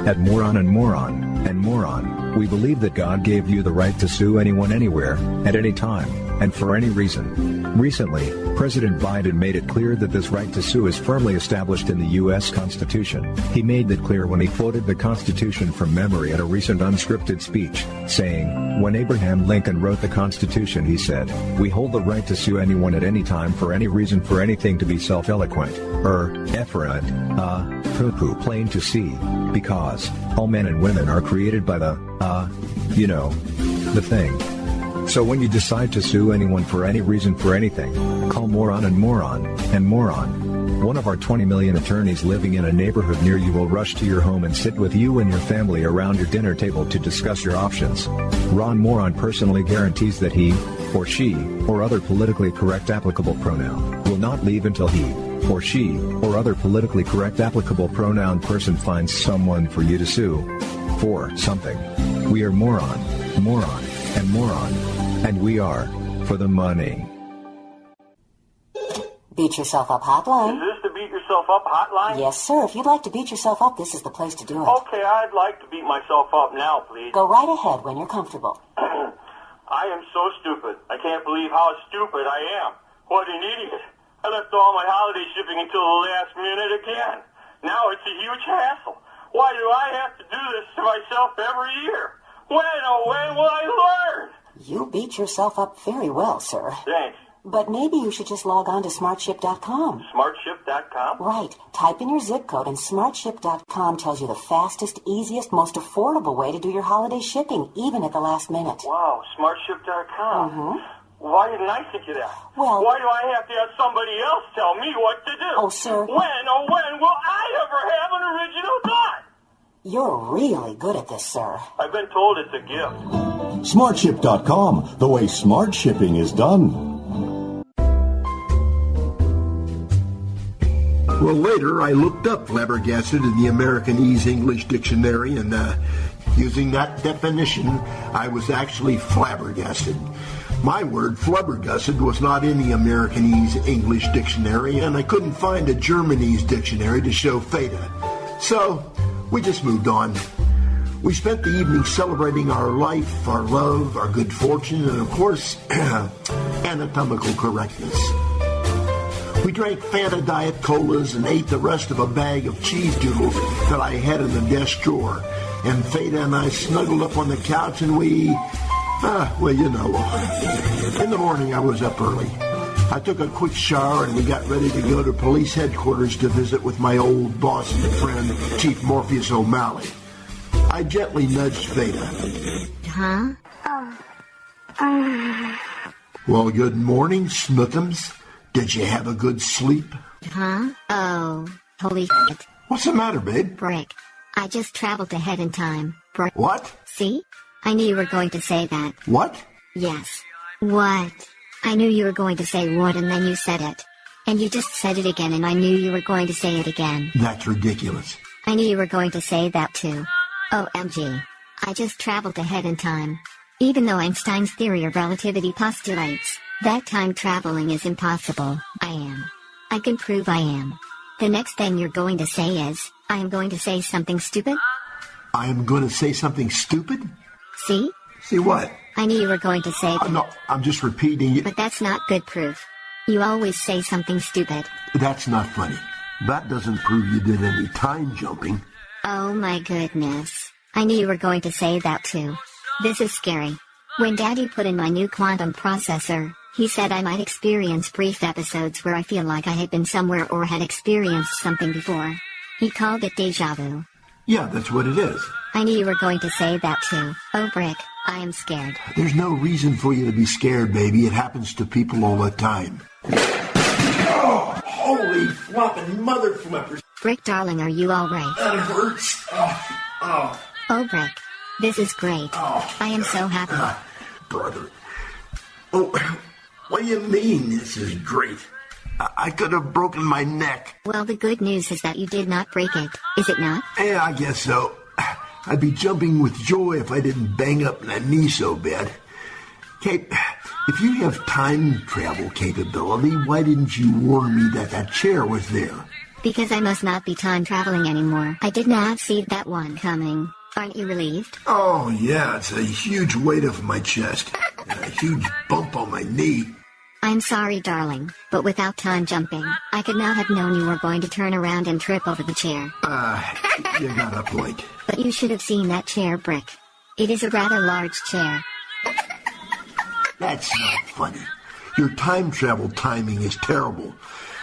at moron and moron and moron. We believe that God gave you the right to sue anyone anywhere, at any time, and for any reason. Recently, President Biden made it clear that this right to sue is firmly established in the U.S. Constitution. He made that clear when he quoted the Constitution from memory at a recent unscripted speech, saying, "When Abraham Lincoln wrote the Constitution, he said, 'We hold the right to sue anyone at any time for any reason for anything,' to be self-eloquent, efferent, poo-poo plain to see, because all men and women are created by the thing." So when you decide to sue anyone for any reason for anything, call moron and moron and moron. One of our 20 million attorneys living in a neighborhood near you will rush to your home and sit with you and your family around your dinner table to discuss your options. Ron Moron personally guarantees that he, or she, or other politically correct applicable pronoun, will not leave until he, or she, or other politically correct applicable pronoun person finds someone for you to sue for something. We are moron, moron, and moron. And we are for the money. Beat Yourself Up hotline. Is this the Beat Yourself Up hotline? Yes, sir. If you'd like to beat yourself up, this is the place to do it. Okay, I'd like to beat myself up now, please. Go right ahead when you're comfortable. I am so stupid. I can't believe how stupid I am. What an idiot. I left all my holiday shipping until the last minute again. Now it's a huge hassle. Why do I have to do this to myself every year? When, oh, when will I learn? You beat yourself up very well, sir. Thanks. But maybe you should just log on to smartship.com. Smartship.com? Right. Type in your zip code and smartship.com tells you the fastest, easiest, most affordable way to do your holiday shipping, even at the last minute. Wow, smartship.com. Mm-hmm. Why didn't I think of that? Well, why do I have to have somebody else tell me what to do? Oh, sir. When, oh, when will I ever have an original thought? You're really good at this, sir. I've been told it's a gift. Smartship.com, the way smart shipping is done. Well, later I looked up flabbergasted in the Americanese English Dictionary, and using that definition, I was actually flabbergasted. My word, flabbergasted, was not in the Americanese English Dictionary, and I couldn't find a Germanese dictionary to show Fada. So, we just moved on. We spent the evening celebrating our life, our love, our good fortune, and of course, anatomical correctness. We drank Fanta Diet Colas and ate the rest of a bag of cheese doodles that I had in the desk drawer. And Fada and I snuggled up on the couch and we, in the morning I was up early. I took a quick shower and we got ready to go to police headquarters to visit with my old boss and friend, Chief Morpheus O'Malley. I gently nudged Fada. Huh? Well, good morning, Snookums. Did you have a good sleep? Huh? Oh, holy shit. What's the matter, babe? Brick. I just traveled ahead in time. Brick. What? See? I knew you were going to say that. What? Yes. What? I knew you were going to say what and then you said it. And you just said it again and I knew you were going to say it again. That's ridiculous. I knew you were going to say that too. OMG. I just traveled ahead in time. Even though Einstein's theory of relativity postulates that time traveling is impossible, I am. I can prove I am. The next thing you're going to say is, I am going to say something stupid? I am going to say something stupid? See? See what? I knew you were going to say that. No, I'm just repeating it. But that's not good proof. You always say something stupid. That's not funny. That doesn't prove you did any time jumping. Oh my goodness. I knew you were going to say that too. This is scary. When Daddy put in my new quantum processor, he said I might experience brief episodes where I feel like I had been somewhere or had experienced something before. He called it deja vu. Yeah, that's what it is. I knew you were going to say that too. Oh, Brick, I am scared. There's no reason for you to be scared, baby. It happens to people all the time. Oh, holy flopping mother flippers. Brick, darling, are you all right? That hurts. Oh, Brick, this is great. I am so happy. Brother. Oh, what do you mean this is great? I could have broken my neck. Well, the good news is that you did not break it, is it not? Yeah, I guess so. I'd be jumping with joy if I didn't bang up my knee so bad. Kate, if you have time travel capability, why didn't you warn me that that chair was there? Because I must not be time traveling anymore. I did not see that one coming. Aren't you relieved? Oh, yeah, it's a huge weight off my chest. And a huge bump on my knee. I'm sorry, darling, but without time jumping, I could not have known you were going to turn around and trip over the chair. You got a point. But you should have seen that chair, Brick. It is a rather large chair. That's not funny. Your time travel timing is terrible.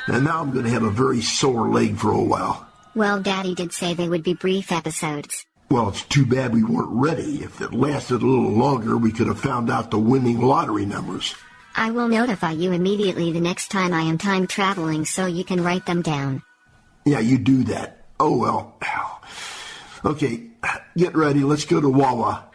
And now I'm going to have a very sore leg for a while. Well, Daddy did say they would be brief episodes. Well, it's too bad we weren't ready. If it lasted a little longer, we could have found out the winning lottery numbers. I will notify you immediately the next time I am time traveling so you can write them down. Yeah, you do that. Oh, well. Okay, get ready. Let's go to Wawa.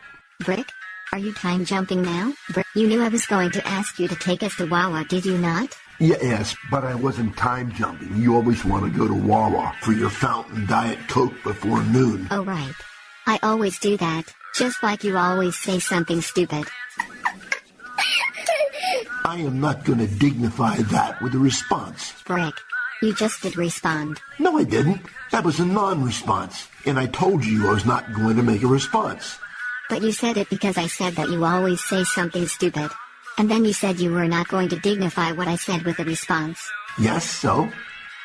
Brick, are you time jumping now? Brick, you knew I was going to ask you to take us to Wawa, did you not? Yes, but I wasn't time jumping. You always want to go to Wawa for your fountain Diet Coke before noon. Oh, right. I always do that, just like you always say something stupid. I am not going to dignify that with a response. Brick, you just did respond. No, I didn't. That was a non-response. And I told you I was not going to make a response. But you said it because I said that you always say something stupid. And then you said you were not going to dignify what I said with a response. Yes, so?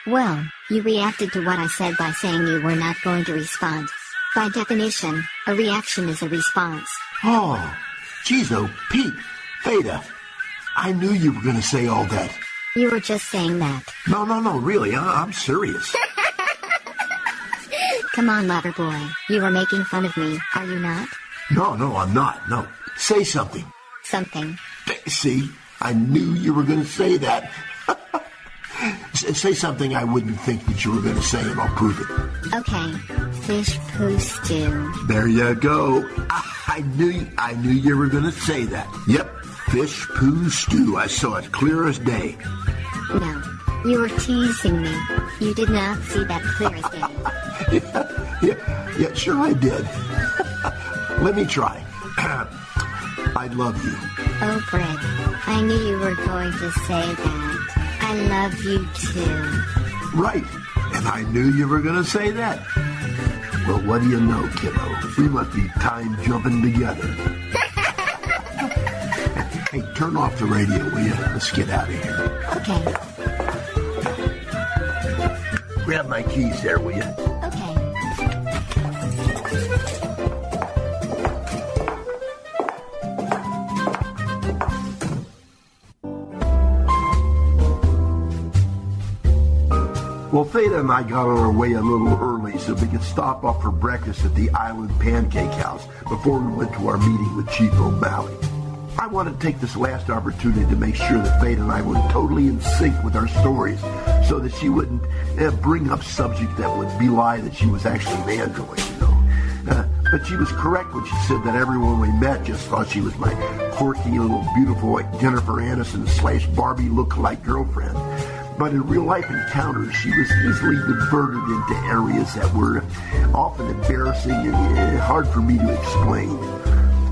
Well, you reacted to what I said by saying you were not going to respond. By definition, a reaction is a response. Oh, geez, oh, Pete, Fada. I knew you were going to say all that. You were just saying that. No, really, I'm serious. Come on, lover boy. You are making fun of me, are you not? No, I'm not. No. Say something. Something. See, I knew you were going to say that. Say something I wouldn't think that you were going to say, and I'll prove it. Okay. Fish poo stew. There you go. I knew you were going to say that. Yep. Fish poo stew. I saw it clear as day. No, you were teasing me. You did not see that clear as day. Yeah, sure I did. Let me try. I love you. Oh, Brick, I knew you were going to say that. I love you too. Right, and I knew you were going to say that. Well, what do you know, kiddo? We must be time jumping together. Hey, turn off the radio, will you? Let's get out of here. Okay. Grab my keys there, will you? Okay. Well, Fada and I got on our way a little early so we could stop off for breakfast at the Island Pancake House before we went to our meeting with Chief O'Malley. I wanted to take this last opportunity to make sure that Fada and I were totally in sync with our stories so that she wouldn't bring up subject that would belie that she was actually an android, you know. But she was correct when she said that everyone we met just thought she was my quirky little beautiful like Jennifer Aniston / Barbie lookalike girlfriend. But in real-life encounters, she was easily diverted into areas that were often embarrassing and hard for me to explain.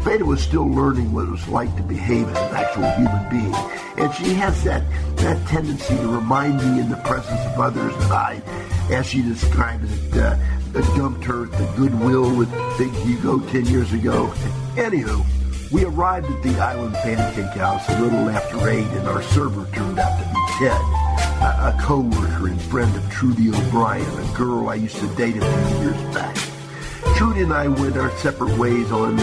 Fada was still learning what it was like to behave as an actual human being, and she has that tendency to remind me in the presence of others that I, as she described it, dumped her at the Goodwill with Big Hugo 10 years ago. Anywho, we arrived at the Island Pancake House a little after 8, and our server turned out to be Ted, a co-worker and friend of Trudy O'Brien, a girl I used to date a few years back. Trudy and I went our separate ways on,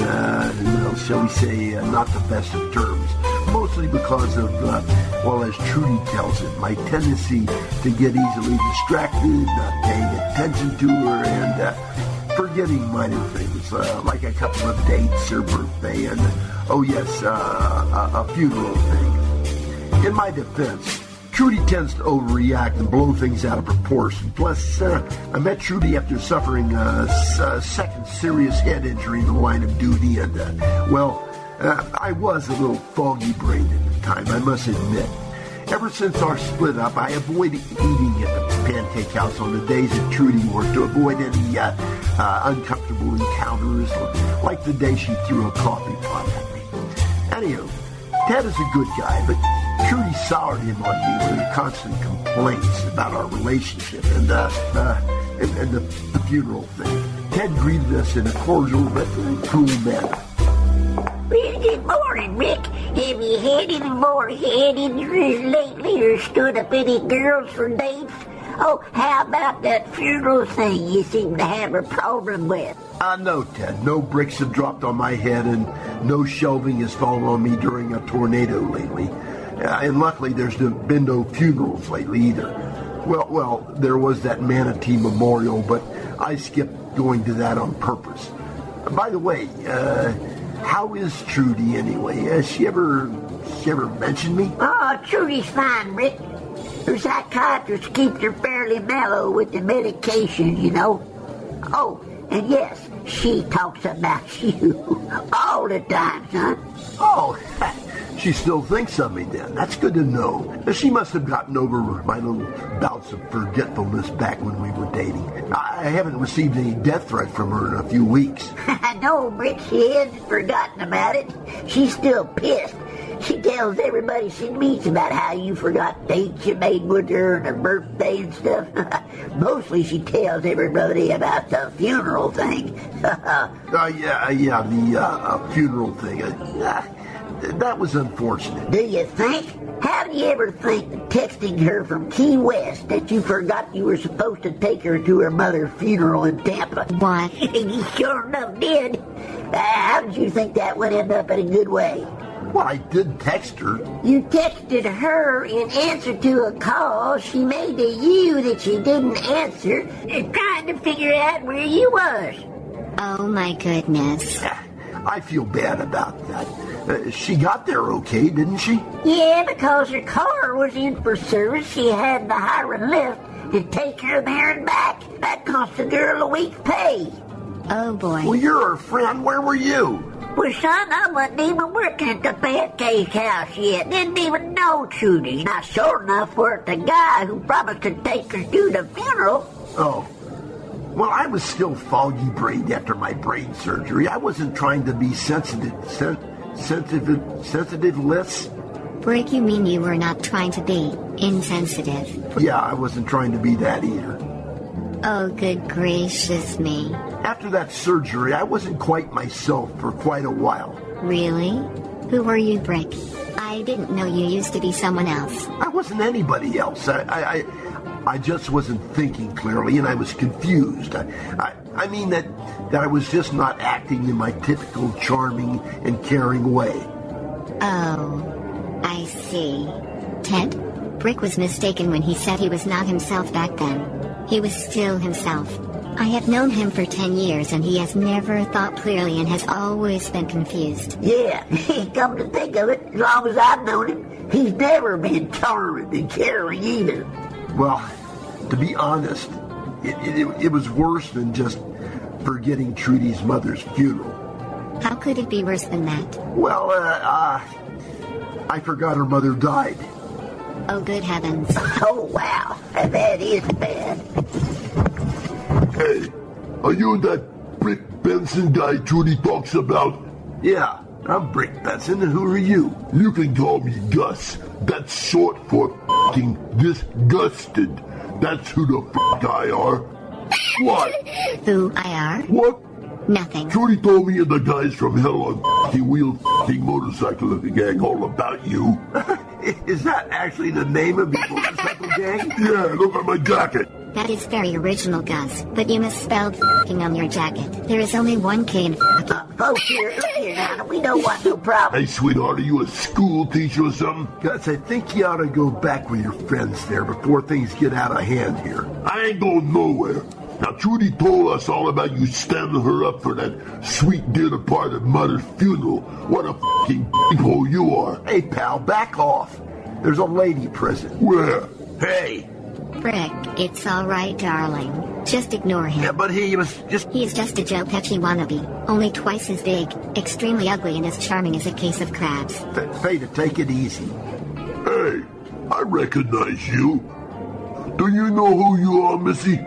shall we say, not the best of terms. Mostly because of, as Trudy tells it, my tendency to get easily distracted, not paying attention to her, and forgetting minor things, like a couple of dates, her birthday, and, a funeral thing. In my defense, Trudy tends to overreact and blow things out of proportion. Plus, I met Trudy after suffering a second serious head injury in the line of duty, and, I was a little foggy-brained at the time, I must admit. Ever since our split up, I avoided eating at the Pancake House on the days that Trudy worked to avoid any uncomfortable encounters, like the day she threw a coffee pot at me. Anywho, Ted is a good guy, but Trudy soured him on me with her constant complaints about our relationship and the funeral thing. Ted greeted us in a cordial but cool manner. Well, good morning, Rick. Have you had any more head injuries lately or stood up any girls for dates? Oh, how about that funeral thing you seem to have a problem with? No, Ted. No bricks have dropped on my head and no shelving has fallen on me during a tornado lately. And luckily there's been no funerals lately either. Well, there was that manatee memorial, but I skipped going to that on purpose. By the way, how is Trudy anyway? Has she ever mentioned me? Oh, Trudy's fine, Rick. Her psychiatrist keeps her fairly mellow with the medication, you know. Oh, and yes, she talks about you all the time, son. Oh, she still thinks of me then. That's good to know. She must have gotten over my little bouts of forgetfulness back when we were dating. I haven't received any death threat from her in a few weeks. No, Brick, she hasn't forgotten about it. She's still pissed. She tells everybody she meets about how you forgot dates you made with her and her birthday and stuff. Mostly she tells everybody about the funeral thing. The funeral thing. That was unfortunate. Do you think? How do you ever think texting her from Key West that you forgot you were supposed to take her to her mother's funeral in Tampa? What? You sure enough did. How did you think that would end up in a good way? Well, I did text her. You texted her in answer to a call she made to you that she didn't answer, trying to figure out where you was. Oh my goodness. I feel bad about that. She got there okay, didn't she? Yeah, because her car was in for service. She had to hire a lift to take her there and back. That cost the girl a week's pay. Oh boy. Well, you're her friend. Where were you? Well, son, I wasn't even working at the Pancake House yet. Didn't even know Trudy. Not sure enough worked the guy who promised to take her to the funeral. Oh. Well, I was still foggy-brained after my brain surgery. I wasn't trying to be sensitive-less. Brick, you mean you were not trying to be insensitive? Yeah, I wasn't trying to be that either. Oh, good gracious me. After that surgery, I wasn't quite myself for quite a while. Really? Who were you, Brick? I didn't know you used to be someone else. I wasn't anybody else. I just wasn't thinking clearly, and I was confused. I mean that I was just not acting in my typical charming and caring way. Oh, I see. Ted, Brick was mistaken when he said he was not himself back then. He was still himself. I have known him for 10 years and he has never thought clearly and has always been confused. Yeah, come to think of it, as long as I've known him, he's never been charming and caring either. Well, to be honest, it was worse than just forgetting Trudy's mother's funeral. How could it be worse than that? Well, I forgot her mother died. Oh, good heavens. Oh, wow, that is bad. Hey, are you that Brick Benson guy Trudy talks about? Yeah, I'm Brick Benson, and who are you? You can call me Gus. That's short for f***ing disgusted. That's who the f*** I are. What? Who I are? What? Nothing. Trudy told me and the guys from Hell on f***ing Wheel f***ing motorcycle gang all about you. Is that actually the name of your motorcycle gang? Yeah, look at my jacket. That is very original, Gus, but you misspelled f***ing on your jacket. There is only one K in f***ing. Folks, here, look here now, we don't want no problem. Hey, sweetheart, are you a school teacher or something? Gus, I think you ought to go back with your friends there before things get out of hand here. I ain't going nowhere. Now, Trudy told us all about you standing her up for that sweet dinner party at Mother's funeral. What a f***ing hole you are. Hey, pal, back off. There's a lady present. Where? Hey. Brick, it's all right, darling. Just ignore him. Yeah, but he was just... He is just a Joe Pesci wannabe, only twice as big, extremely ugly and as charming as a case of crabs. Fada, take it easy. Hey, I recognize you. Do you know who you are, Missy?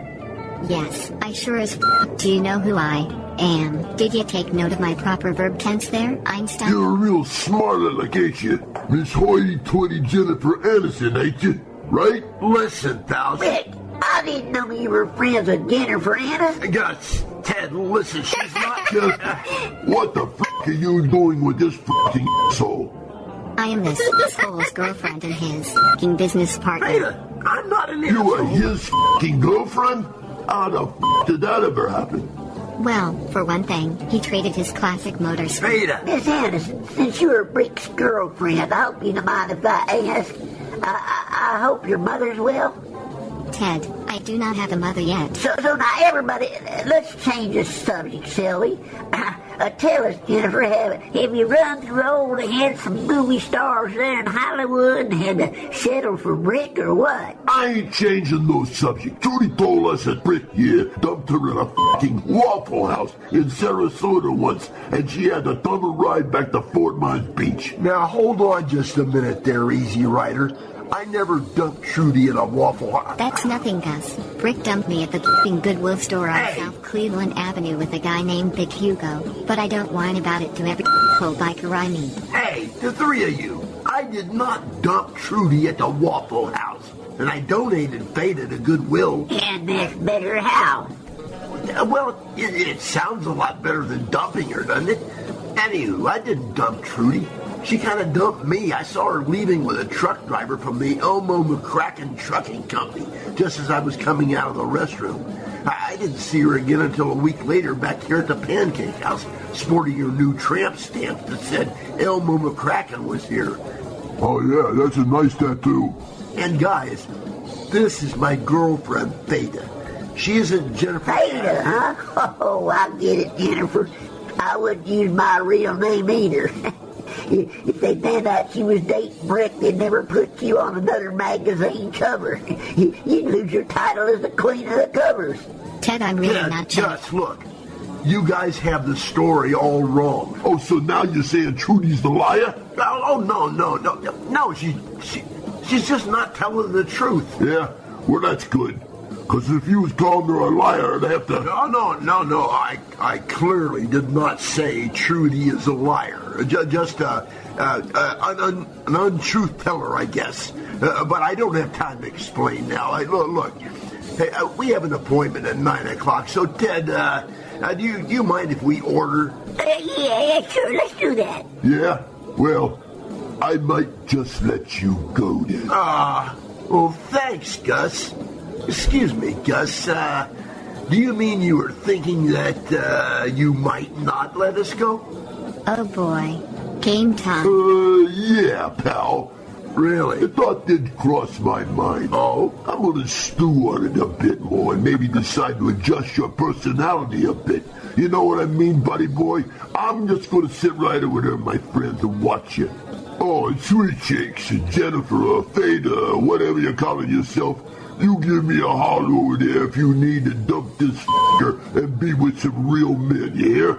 Yes, I sure as do you know who I am? Did you take note of my proper verb tense there, Einstein? You're a real smart aleck, ain't you? Miss Hoity-Toity Jennifer Aniston, ain't you? Right? Listen, pal. Rick, I didn't know you were friends with Jennifer Aniston. Gus, Ted, listen, she's not... What the f*** are you doing with this f***ing asshole? I am this asshole's girlfriend and his f***ing business partner. Fada, I'm not an You asshole. are his f***ing girlfriend? How the f*** did that ever happen? Well, for one thing, he traded his classic motors. Fada. Miss Aniston, since you're Brick's girlfriend, I hope you don't mind if I ask. I hope your mother's well. Ted, I do not have a mother yet. So now everybody, let's change the subject, shall we? Tell us, Jennifer, have you run through all the handsome movie stars there in Hollywood and had to settle for Brick or what? I ain't changing no subject. Trudy told us that Brick here dumped her in a f***ing Waffle House in Sarasota once, and she had to dump a ride back to Fort Myers Beach. Now, hold on just a minute there, Easy Rider. I never dumped Trudy in a Waffle House. That's nothing, Gus. Brick dumped me at the f***ing Goodwill store on Hey. South Cleveland Avenue with a guy named Big Hugo. But I don't whine about it to every f***hole biker I meet. Hey, the three of you, I did not dump Trudy at the Waffle House, and I donated Fada to Goodwill. And that's better how? Well, it sounds a lot better than dumping her, doesn't it? Anywho, I didn't dump Trudy. She kind of dumped me. I saw her leaving with a truck driver from the Elmo McCracken Trucking Company just as I was coming out of the restroom. I didn't see her again until a week later back here at the Pancake House, sporting her new tramp stamp that said Elmo McCracken was here. Oh yeah, that's a nice tattoo. And guys, this is my girlfriend, Fada. She isn't Jennifer. Fada, huh? Oh, I get it, Jennifer. I wouldn't use my real name either. If they found out she was dating Brick, they'd never put you on another magazine cover. You'd lose your title as the queen of the covers. Ted, I'm really Yeah, not sure. just look. You guys have the story all wrong. Oh, so now you're saying Trudy's the liar? Oh, no, she's just not telling the truth. Yeah, well that's good. Because if you was calling her a liar, I'd have to... No, I clearly did not say Trudy is a liar. Just an untruth teller, I guess. But I don't have time to explain now. Look, hey, we have an appointment at 9 o'clock, so Ted, do you mind if we order? Yeah, sure, let's do that. Yeah? Well, I might just let you go then. Well, thanks, Gus. Excuse me, Gus, do you mean you were thinking that you might not let us go? Oh boy. Game time. Yeah, pal. Really? The thought did cross my mind. Oh? I'm gonna stew on it a bit more and maybe decide to adjust your personality a bit. You know what I mean, buddy boy? I'm just gonna sit right over there, my friends, and watch you. Oh, and Sweet Cheeks, and Jennifer, or Fada, or whatever you're calling yourself, you give me a holler over there if you need to dump this f***er and be with some real men, you hear?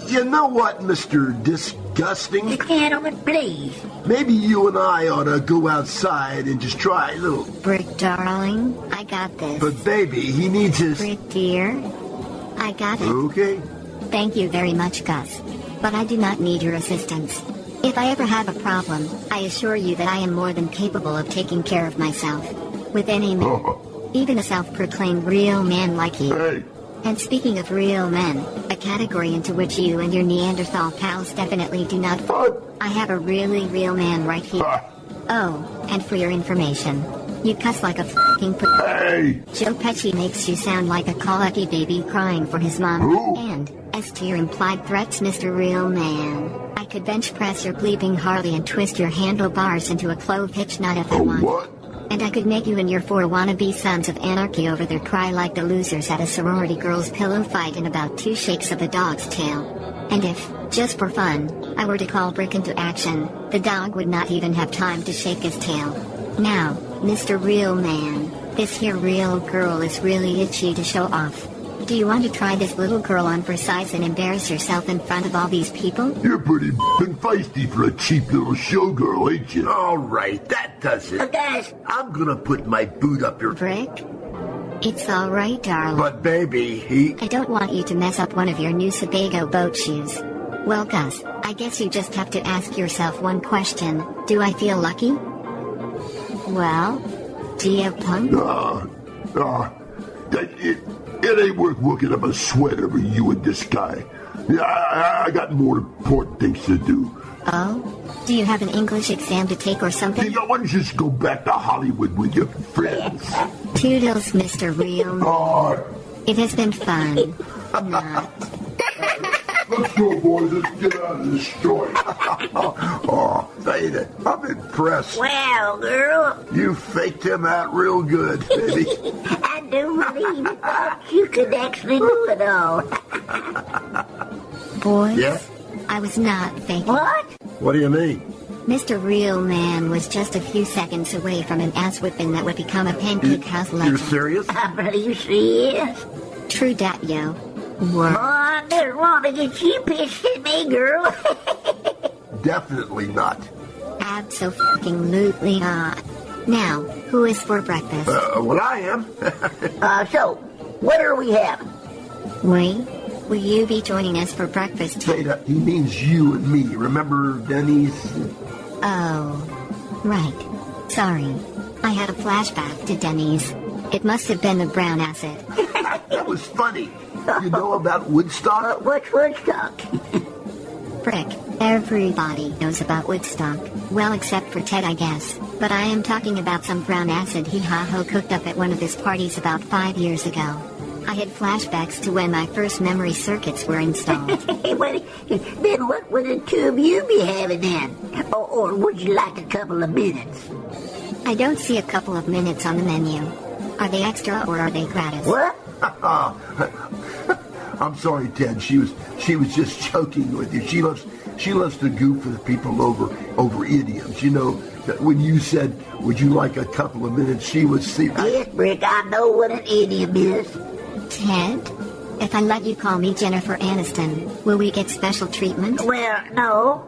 You know what, Mr. Disgusting? Gentlemen, please. Maybe you and I ought to go outside and just try a little. Brick, darling, I got this. But baby, he needs his... Brick, dear, I got it. Okay. Thank you very much, Gus. But I do not need your assistance. If I ever have a problem, I assure you that I am more than capable of taking care of myself. With any man. Even a self-proclaimed real man like you. Hey. And speaking of real men, a category into which you and your Neanderthal pals definitely do not fall, I have a really real man right here. Oh, and for your information, you cuss like a f***ing Hey! Joe Pesci makes you sound like a colicky baby crying for his mom. Who? And, as to your implied threats, Mr. Real Man, I could bench press your bleeping Harley and twist your handlebars into a clove hitch knot if I want. What? And I could make you and your 4 wannabe sons of anarchy over there cry like the losers at a sorority girls' pillow fight in about 2 shakes of a dog's tail. And if, just for fun, I were to call Brick into action, the dog would not even have time to shake his tail. Now, Mr. Real Man, this here real girl is really itchy to show off. Do you want to try this little girl on for size and embarrass yourself in front of all these people? You're pretty feisty for a cheap little showgirl, ain't you? All right, that does it. Guys, I'm gonna put my boot up your... Brick? It's all right, darling. But baby, I don't want you to mess up one of your new Sebago boat shoes. Well, Gus, I guess you just have to ask yourself one question. Do I feel lucky? Well, do you, punk? It ain't worth working up a sweat over you and this guy. Yeah, I got more important things to do. Oh? Do you have an English exam to take or something? Hey, why don't you just go back to Hollywood with your friends? Toodles, Mr. Real. It has been fun. Not. Let's go, boys. Let's get out of this joint. Fada, I'm impressed. Well, girl, You faked him out real good, baby. I do believe you thought you could actually do it all. Boys, Yeah? I was not faking. What? What do you mean? Mr. Real Man was just a few seconds away from an ass whipping that would become a Pancake House You're legend. serious? I believe she is. True dat, yo. Oh, Word. I didn't want to get you pissed at me, girl. Definitely not. Abso-fucking-lutely not. Now, who is for breakfast? Well, I am. So, what are we having? Will you be joining us for breakfast? Fada, he means you and me. Remember Denny's? Oh, right. Sorry. I had a flashback to Denny's. It must have been the brown acid. That was funny. You know about Woodstock? What's Woodstock? Frick, everybody knows about Woodstock. Well, except for Ted, I guess. But I am talking about some brown acid he-ha-ho cooked up at one of his parties about 5 years ago. I had flashbacks to when my first memory circuits were installed. Then what would the two of you be having then? Or would you like a couple of minutes? I don't see a couple of minutes on the menu. Are they extra or are they gratis? What? I'm sorry, Ted. She was just joking with you. She loves to goof with people over idioms. You know, that when you said, "Would you like a couple of minutes?" She was serious. Yes, Brick, I know what an idiom is. Ted? If I let you call me Jennifer Aniston, will we get special treatment? Well, no.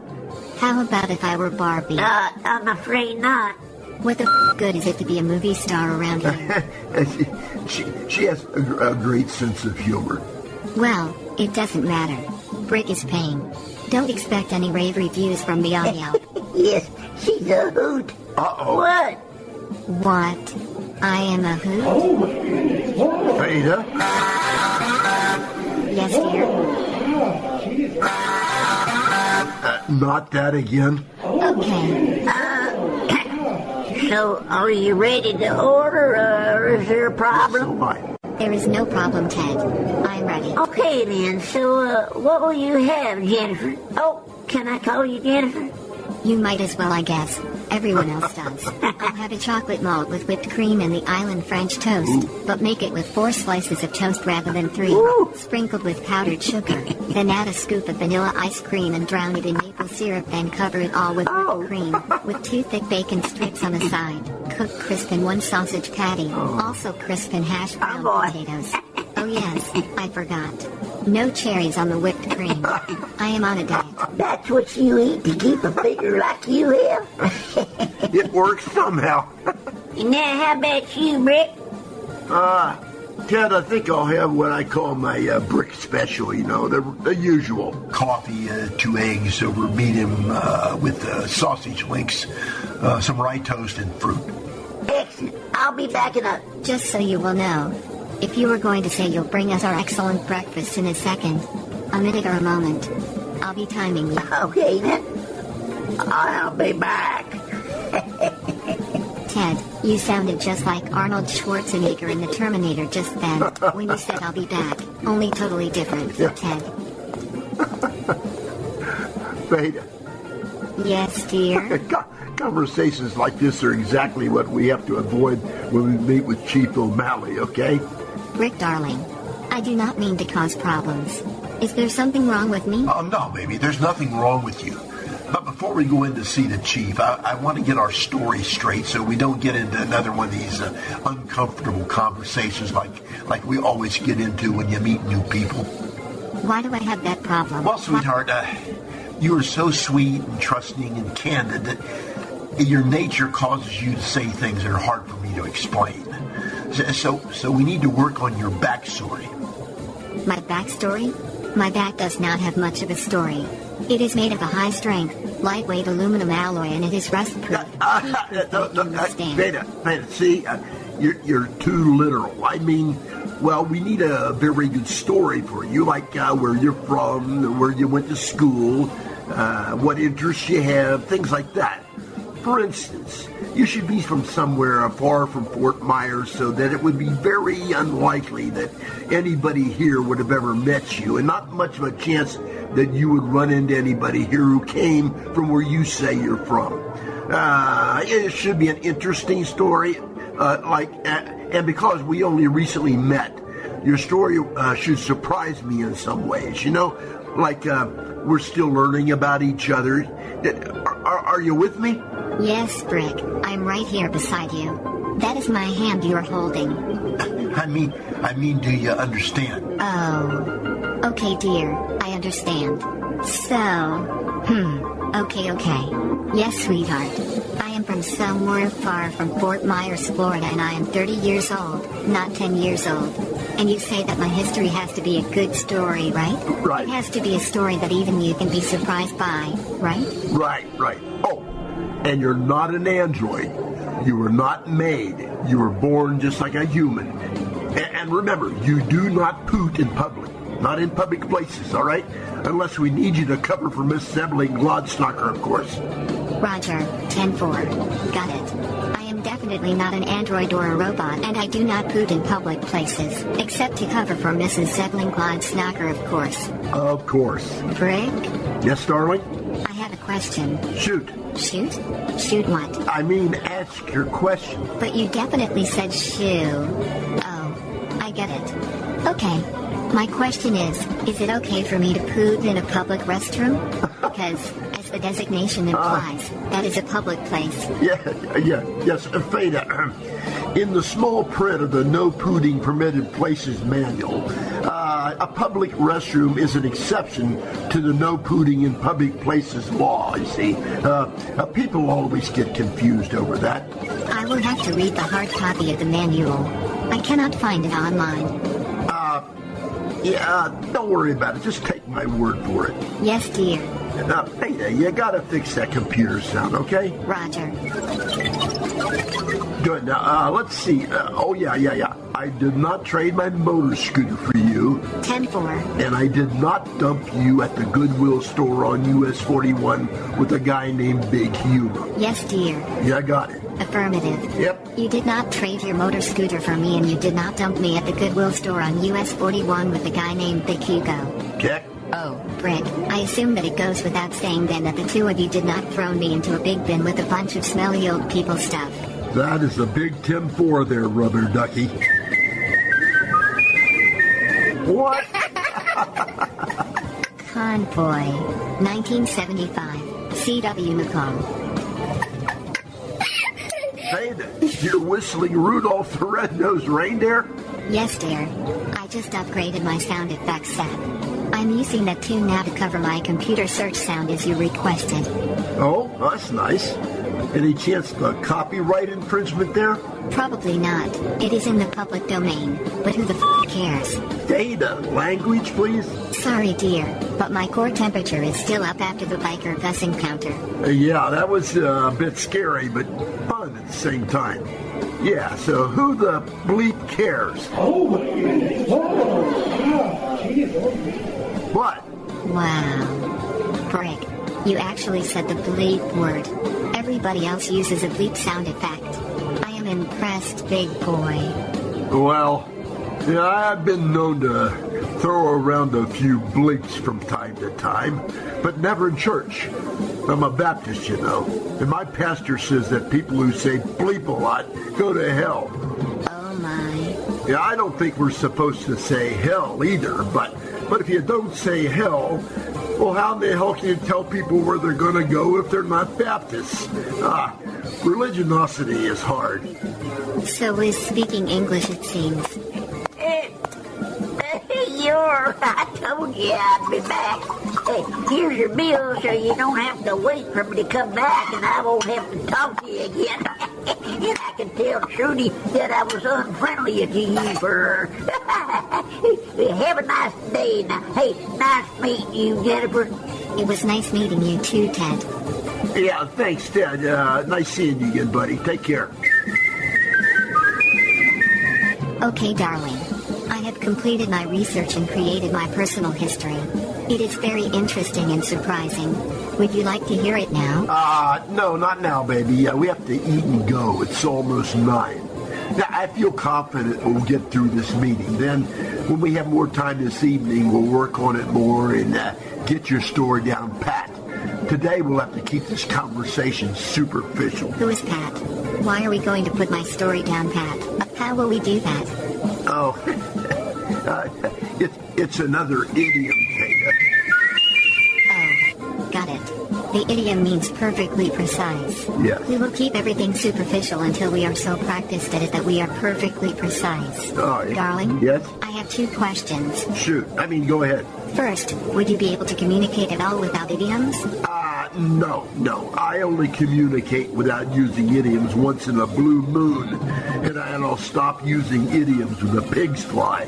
How about if I were Barbie? I'm afraid not. What the good is it to be a movie star around here? She has a great sense of humor. Well, it doesn't matter. Brick is paying. Don't expect any rave reviews from me on Yelp. Yes, she's a hoot. Uh-oh. What? What? I am a who? Fada? Yes, dear? Not that again. Okay. So, are you ready to order, or is there a problem? There is no problem, Ted. I'm ready. Okay, then. So, what will you have, Jennifer? Oh, can I call you Jennifer? You might as well, I guess. Everyone else does. I'll have a chocolate malt with whipped cream and the island French toast, but make it with 4 slices of toast rather than 3, sprinkled with powdered sugar. Then add a scoop of vanilla ice cream and drown it in maple syrup and cover it all with whipped cream, with 2 thick bacon strips on the side. Cooked crisp in 1 sausage patty, also crisp and hashed brown potatoes. Oh yes, I forgot. No cherries on the whipped cream. I am on a diet. That's what you eat to keep a figure like you have? It works somehow. Now, how about you, Brick? Ted, I think I'll have what I call my brick special, you know, the usual. Coffee, 2 eggs over medium with sausage links, some rye toast, and fruit. Excellent. I'll be backing up. Just so you will know, if you were going to say you'll bring us our excellent breakfast in a second, a minute or a moment, I'll be timing you. Okay, then. I'll be back. Ted, you sounded just like Arnold Schwarzenegger in The Terminator just then, when you said I'll be back, only totally different, Ted. Fada. Yes, dear? Conversations like this are exactly what we have to avoid when we meet with Chief O'Malley, okay? Rick, darling, I do not mean to cause problems. Is there something wrong with me? No, baby, there's nothing wrong with you. But before we go in to see the chief, I want to get our story straight so we don't get into another one of these uncomfortable conversations like we always get into when you meet new people. Why do I have that problem? Well, sweetheart, you are so sweet and trusting and candid that your nature causes you to say things that are hard for me to explain. So we need to work on your backstory. My backstory? My back does not have much of a story. It is made of a high-strength, lightweight aluminum alloy, and it is rust-proof. Fada, see, you're too literal. I mean, well, we need a very good story for you, like where you're from, where you went to school, what interests you have, things like that. For instance, you should be from somewhere far from Fort Myers so that it would be very unlikely that anybody here would have ever met you, and not much of a chance that you would run into anybody here who came from where you say you're from. It should be an interesting story, and because we only recently met, your story should surprise me in some ways, like we're still learning about each other. Are you with me? Yes, Brick. I'm right here beside you. That is my hand you are holding. I mean, do you understand? Oh. Okay, dear. I understand. So, Okay. Yes, sweetheart. I am from somewhere far from Fort Myers, Florida, and I am 30 years old, not 10 years old. And you say that my history has to be a good story, right? Right. It has to be a story that even you can be surprised by, right? Right. Oh, and you're not an android. You were not made. You were born just like a human. And remember, you do not poot in public. Not in public places, all right? Unless we need you to cover for Miss Sebling Glodstalker, of course. Roger, 10-4. Got it. I am definitely not an android or a robot, and I do not poot in public places, except to cover for Mrs. Sebling Glodstalker, of course. Of course. Brick? Yes, darling? I have a question. Shoot. Shoot? Shoot what? I mean, ask your question. But you definitely said shoe. Oh, I get it. Okay. My question is it okay for me to poot in a public restroom? Because, as the designation implies, that is a public place. Yes, Fada. In the small print of the No Pooting Permitted Places manual, a public restroom is an exception to the No Pooting in Public Places law, you see. People always get confused over that. I will have to read the hard copy of the manual. I cannot find it online. Don't worry about it. Just take my word for it. Yes, dear. Fada, you gotta fix that computer sound, okay? Roger. Good. Now, let's see. Yeah. I did not trade my motor scooter for you. 10-4. And I did not dump you at the Goodwill store on US 41 with a guy named Big Humor. Yes, dear. Yeah, I got it. Affirmative. Yep. You did not trade your motor scooter for me, and you did not dump me at the Goodwill store on US 41 with a guy named Big Hugo. Check. Oh, Brick, I assume that it goes without saying then that the two of you did not throw me into a big bin with a bunch of smelly old people stuff. That is a big 10-4 there, Rubber Ducky. What? Convoy, 1975, C.W. McCall. Fada, you're whistling Rudolph the Red-Nosed Reindeer? Yes, dear. I just upgraded my sound effects set. I'm using that tune now to cover my computer search sound as you requested. Oh, that's nice. Any chance of a copyright infringement there? Probably not. It is in the public domain. But who the cares? Data, language, please. Sorry, dear, but my core temperature is still up after the biker bus encounter. Yeah, that was a bit scary, but fun at the same time. Yeah, so who the bleep cares? Oh my goodness. What? Wow. Brick, you actually said the bleep word. Everybody else uses a bleep sound effect. I am impressed, big boy. Well, yeah, I've been known to throw around a few bleeps from time to time, but never in church. I'm a Baptist, you know, and my pastor says that people who say bleep a lot go to hell. Oh my. Yeah, I don't think we're supposed to say hell either, but if you don't say hell, well, how in the hell can you tell people where they're going to go if they're not Baptists? Religiosity is hard. So is speaking English, it seems. Sure, I told you I'd be back. Hey, here's your bill so you don't have to wait for me to come back and I won't have to talk to you again. And I can tell Trudy that I was unfriendly to you for her. Have a nice day now. Hey, nice meeting you, Jennifer. It was nice meeting you too, Ted. Yeah, thanks, Ted. Nice seeing you again, buddy. Take care. Okay, darling. I have completed my research and created my personal history. It is very interesting and surprising. Would you like to hear it now? No, not now, baby. We have to eat and go. It's almost 9. Now, I feel confident we'll get through this meeting. Then, when we have more time this evening, we'll work on it more and get your story down pat. Today, we'll have to keep this conversation superficial. Who is Pat? Why are we going to put my story down pat? How will we do that? Oh, it's another idiom, Fada. Oh, got it. The idiom means perfectly precise. Yeah. We will keep everything superficial until we are so practiced at it that we are perfectly precise. Oh, Darling? Yes? I have 2 questions. Shoot. Go ahead. First, would you be able to communicate at all without idioms? No. I only communicate without using idioms once in a blue moon. And I'll stop using idioms when the pigs fly.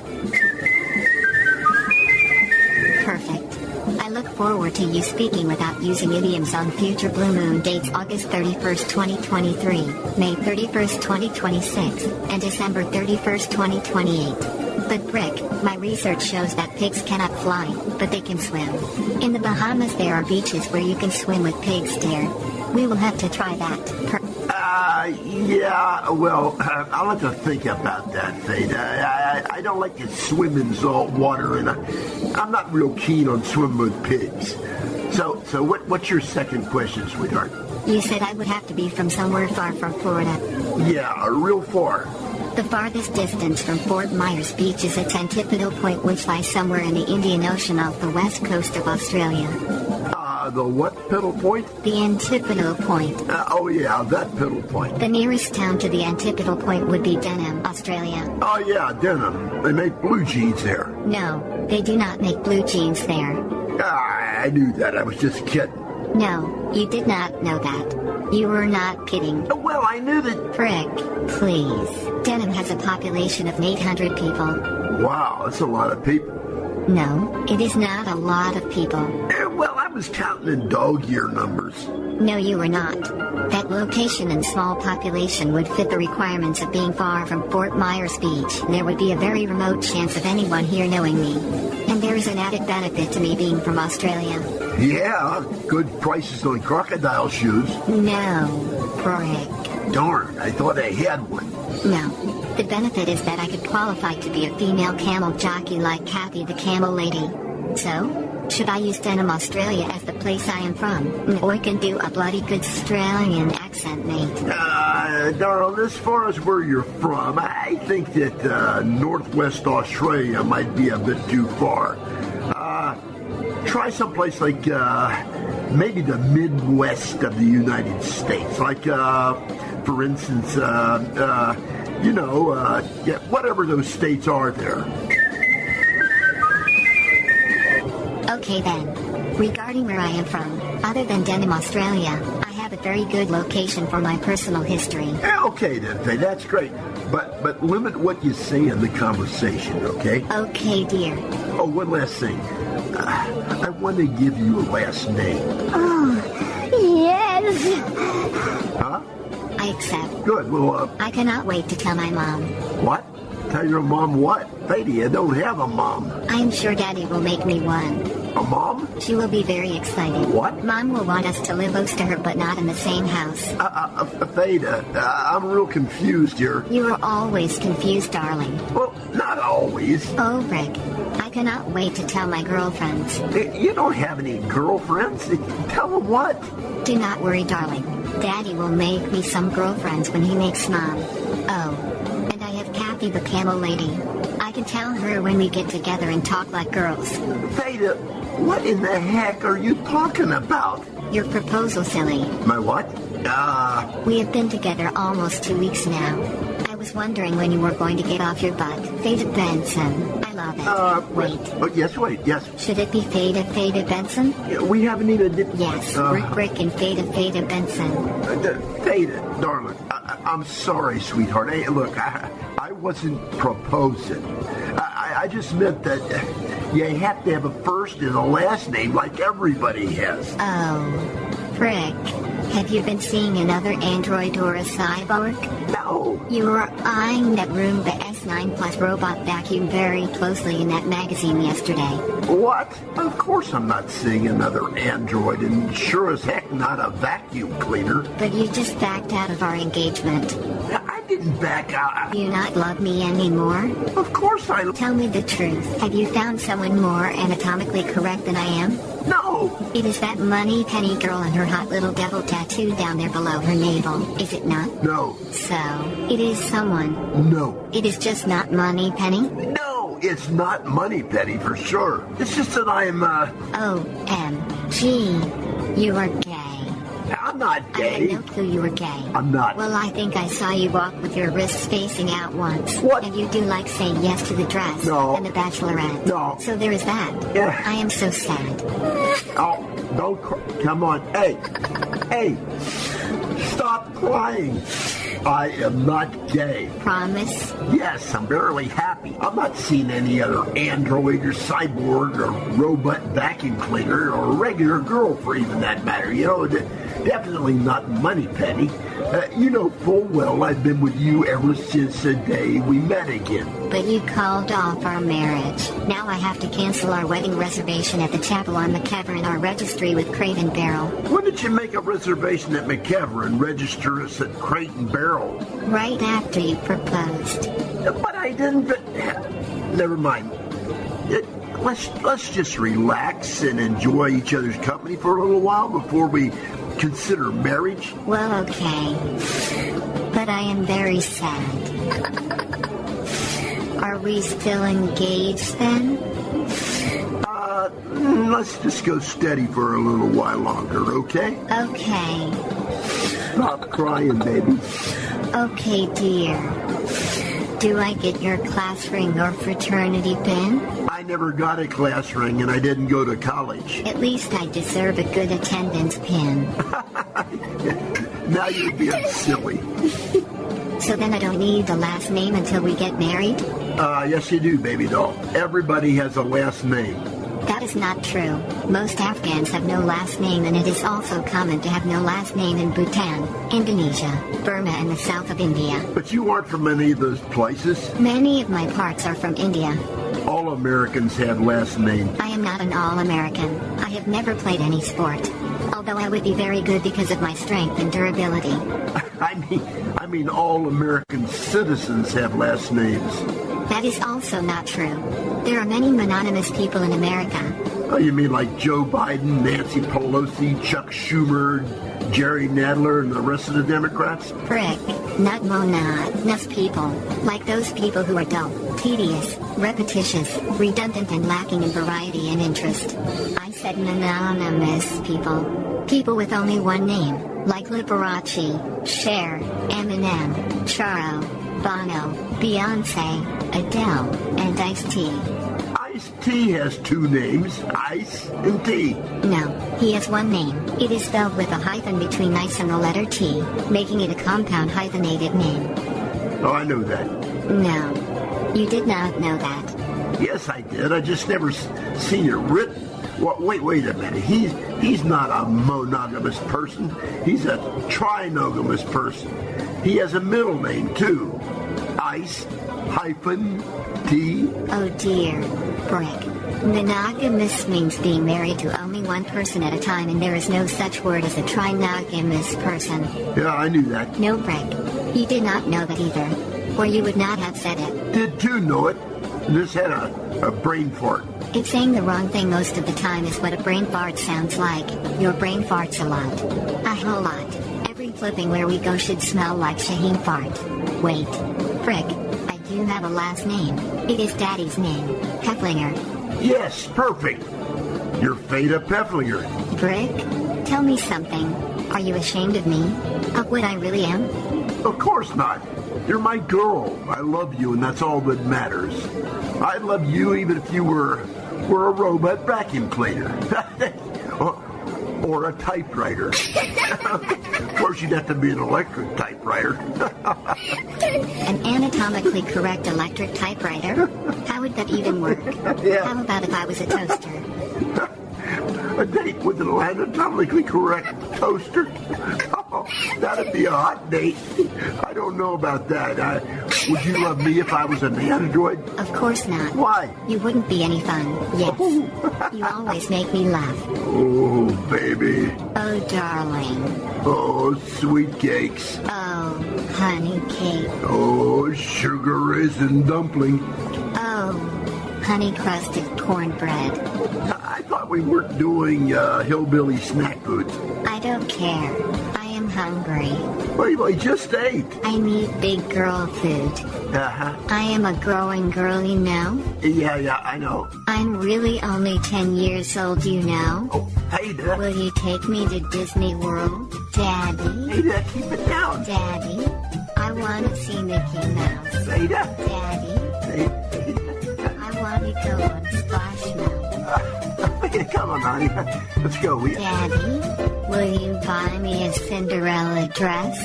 Perfect. I look forward to you speaking without using idioms on future blue moon dates August 31st, 2023, May 31st, 2026, and December 31st, 2028. But Brick, my research shows that pigs cannot fly, but they can swim. In the Bahamas there are beaches where you can swim with pigs, dear. We will have to try that. Yeah, well, I'll have to think about that, Fada. I don't like to swim in salt water, and I'm not real keen on swimming with pigs. So what's your second question, sweetheart? You said I would have to be from somewhere far from Florida. Yeah, real far. The farthest distance from Fort Myers Beach is its antipodal point, which lies somewhere in the Indian Ocean off the west coast of Australia. The what pedal point? The antipodal point. Oh yeah, that pedal point. The nearest town to the antipodal point would be Denham, Australia. Oh yeah, Denham. They make blue jeans there. No, they do not make blue jeans there. I knew that. I was just kidding. No, you did not know that. You were not kidding. Well, I knew that. Frick, please. Denham has a population of 800 people. Wow, that's a lot of people. No, it is not a lot of people. Well, I was counting in dog year numbers. No, you were not. That location and small population would fit the requirements of being far from Fort Myers Beach. There would be a very remote chance of anyone here knowing me. And there is an added benefit to me being from Australia. Yeah, good prices on crocodile shoes. No, Brick. Darn, I thought I had one. No. The benefit is that I could qualify to be a female camel jockey like Kathy the Camel Lady. So, should I use Denham, Australia as the place I am from? Or I can do a bloody good Australian accent, mate. Darling, as far as where you're from, I think that Northwest Australia might be a bit too far. Try someplace like maybe the Midwest of the United States. Like, for instance, whatever those states are there. Okay then. Regarding where I am from, other than Denham, Australia, I have a very good location for my personal history. Okay then, Faye, that's great. But limit what you say in the conversation, okay? Okay, dear. Oh, one last thing. I want to give you a last name. Oh, yes. Huh? I accept. Good. Well, I cannot wait to tell my mom. What? Tell your mom what? Fady, you don't have a mom. I am sure Daddy will make me one. A mom? She will be very excited. What? Mom will want us to live close to her, but not in the same house. Fada, I'm real confused here. You are always confused, darling. Well, not always. Oh, Brick, I cannot wait to tell my girlfriends. You don't have any girlfriends? Tell them what? Do not worry, darling. Daddy will make me some girlfriends when he makes Mom. Oh, and I have Kathy the Camel Lady. I can tell her when we get together and talk like girls. Fada, what in the heck are you talking about? Your proposal, silly. My what? We have been together almost 2 weeks now. I was wondering when you were going to get off your butt. Brick Benson, I love love it. Wait. Yes, wait, yes. Should it be Fada Benson? Yeah, we haven't even... Yes, Brick and Fada Benson. Fada, darling, I'm sorry, sweetheart. Hey, look, I wasn't proposing. I just meant that you have to have a first and a last name like everybody has. Oh, Brick. Have you been seeing another android or a cyborg? No. You were eyeing that Roomba S9 Plus robot vacuum very closely in that magazine yesterday. What? Of course I'm not seeing another android, and sure as heck not a vacuum cleaner. But you just backed out of our engagement. I didn't back out. Do you not love me anymore? Of course I... Tell me the truth. Have you found someone more anatomically correct than I am? No. It is that money penny girl and her hot little devil tattoo down there below her navel, is it not? No. So, it is someone. No. It is just not Money Penny? No, it's not Money Penny for sure. It's just that I'm, OMG. You are gay. I'm not gay. I had no clue you were gay. I'm not. Well, I think I saw you walk with your wrists facing out once. What? And you do like saying yes to the dress. No. And the bachelorette. No. So there is that. Yeah. I am so sad. Oh, don't cry. Come on. Hey. Stop crying. I am not gay. Promise? Yes, I'm barely happy. I'm not seeing any other android or cyborg or robot vacuum cleaner or regular girl for even that matter. You know, definitely not Money Penny. You know full well I've been with you ever since the day we met again. But you called off our marriage. Now I have to cancel our wedding reservation at the chapel on McKever in our registry with Crate and Barrel. When did you make a reservation at McKever and register us at Crate and Barrel? Right after you proposed. But I didn't... Never mind. Let's just relax and enjoy each other's company for a little while before we consider marriage. Well, okay. But I am very sad. Are we still engaged then? Let's just go steady for a little while longer, okay? Okay. Stop crying, baby. Okay, dear. Do I get your class ring or fraternity pin? I never got a class ring and I didn't go to college. At least I deserve a good attendance pin. Now you're being silly. So then I don't need the last name until we get married? Yes you do, baby doll. Everybody has a last name. That is not true. Most Afghans have no last name, and it is also common to have no last name in Bhutan, Indonesia, Burma, and the south of India. But you aren't from any of those places. Many of my parts are from India. All Americans have last names. I am not an all-American. I have never played any sport. Although I would be very good because of my strength and durability. I mean all American citizens have last names. That is also not true. There are many mononymous people in America. Oh, you mean like Joe Biden, Nancy Pelosi, Chuck Schumer, Jerry Nadler, and the rest of the Democrats? Frick, not monotonous people. Like those people who are dull, tedious, repetitious, redundant, and lacking in variety and interest. I said mononymous people. People with only one name. Like Liberace, Cher, Eminem, Charo, Bono, Beyonce, Adele, and Ice-T. Ice-T has two names, Ice and T. No, he has one name. It is spelled with a hyphen between ice and the letter T, making it a compound hyphenated name. Oh, I know that. No, you did not know that. Yes, I did. I just never seen it written. Well, wait a minute. He's not a monogamous person. He's a trinogamous person. He has a middle name, too. Ice, hyphen, T. Oh, dear. Brick. Monogamous means being married to only one person at a time, and there is no such word as a trinogamous person. Yeah, I knew that. No, Brick. You did not know that either, or you would not have said it. Did too know it. Just had a brain fart. It's saying the wrong thing most of the time is what a brain fart sounds like. Your brain farts a lot. A whole lot. Every flipping where we go should smell like Shaheen fart. Wait. Frick. I do have a last name. It is Daddy's name. Pefflinger. Yes, perfect. You're Fada Pefflinger. Brick? Tell me something. Are you ashamed of me? Of what I really am? Of course not. You're my girl. I love you, and that's all that matters. I love you even if you were a robot vacuum cleaner. or a typewriter. Of course, you'd have to be an electric typewriter. An anatomically correct electric typewriter? How would that even work? Yeah. How about if I was a toaster? A date with an anatomically correct toaster? Oh, that'd be a hot date. I don't know about that. Would you love me if I was an android? Of course not. Why? You wouldn't be any fun. Yes. You always make me laugh. Oh, baby. Oh, darling. Oh, sweet cakes. Oh, honey cake. Oh, sugar raisin dumpling. Oh, honey crusted cornbread. I thought we weren't doing hillbilly snack foods. I don't care. I am hungry. Wait, I just ate. I need big girl food. Uh-huh. I am a growing girl, you know? Yeah, I know. I'm really only 10 years old, you know? Oh, Fada. Will you take me to Disney World, Daddy? Fada, keep it down. Daddy, I want to see Mickey Mouse. Fada. Daddy, I want to go on Splash Mountain. Come on, honey. Let's go. Daddy, will you buy me a Cinderella dress?